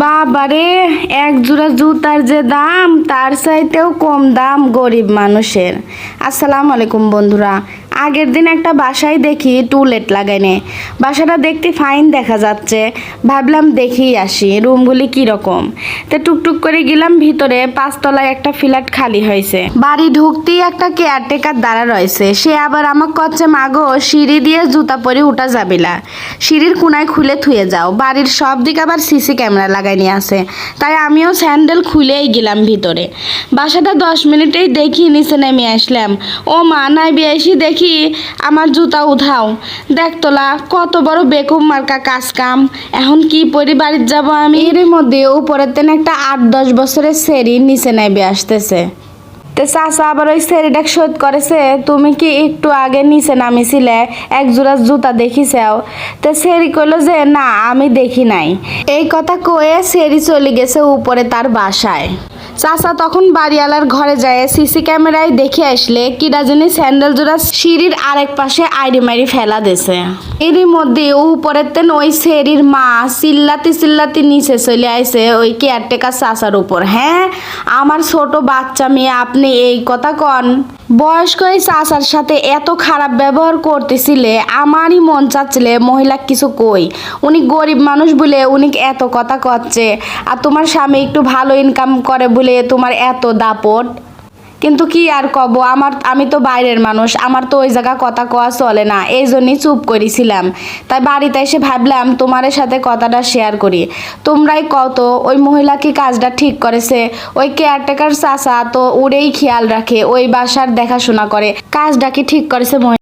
বাবারে, এক জোড়া জুতার যে দাম তার চাইতেও কম দাম গরিব মানুষের। আসসালামু আলাইকুম বন্ধুরা। আগের দিন একটা বাসায় দেখি টুলেট লাগাইনে। বাসাটা দেখতে ফাইন দেখা যাচ্ছে, ভাবলাম দেখেই আসি রুমগুলি কীরকম। তো টুকটুক করে গেলাম ভিতরে। 5 তলায় একটা ফ্ল্যাট খালি হয়েছে। বাড়ি ঢুকতেই একটা কেয়ারটেকার দাঁড়া রয়েছে। সে আবার আমাকে কচ্ছে, মাগো সিঁড়ি দিয়ে জুতা পরে উঠা যাবিলা, সিঁড়ির কোনায় খুলে থুয়ে যাও। বাড়ির সব দিকে আবার সিসি ক্যামেরা লাগাইনি আছে। তাই আমিও স্যান্ডেল খুলেই গেলাম ভিতরে। বাসাটা 10 মিনিটেই দেখি নিচে নেমে আসলাম। ও মা, নাই বেশি দেখি আমার জুতা উঠাও। দেখ তোলা কত বড় বেকুব মার্কা কাজ কাম। এখন কি পরি বাড়ির যাবো আমি? এর মধ্যে উপরের তেন একটা 8-10 বছরের সেরি নিচে নেমে আসতেছে। তো চাচা আবার ওই সেরিডাক শোধ করেছে, তুমি কি একটু আগে নিচে নামিছিলে, এক জোড়া জুতা দেখিছাও? তো সেরি কইলো যে না, আমি দেখি নাই। এই কথা কয়ে সেরি চলে গেছে উপরে তার বাসায়। চাচা তখন বাড়িওয়ালার ঘরে যায় সিসি ক্যামেরায় দেখে আসলে কিরা জানি স্যান্ডেল জোড়া সিঁড়ির আরেক পাশে আইডি মাইরি ফেলা দিছে। এরই মধ্যে উপরের তেন ওই সেরির মা চিল্লাতি নিচে চলে আইছে ওই কেয়ারটেকার চাচার উপর। হ্যাঁ, আমার ছোট বাচ্চা মেয়ে, আপনি এই কথা কন? বয়স্ক এই চাচার সাথে এত খারাপ ব্যবহার করতেছিলে, আমারই মন চাচ্ছিলে মহিলা কিছু কই। উনি গরিব মানুষ বলে উনি এত কথা করছে, আর তোমার স্বামী একটু ভালো ইনকাম করে বলে তোমার এত দাপট। কিন্তু কি আর কব, আমি তো বাইরের মানুষ, আমার তো ওই জায়গা কথা কওয়া চলে না, এই জন্যই চুপ করেছিলাম। তাই বাড়িতে এসে ভাবলাম তোমার সাথে কথাটা শেয়ার করি। তোমরাই কত ওই মহিলা কি কাজটা ঠিক করেছে? ওই কেয়ারটেকার চাচা তো ওরেই খেয়াল রাখে, ওই বাসার দেখাশোনা করে, কাজটা কি ঠিক করেছে?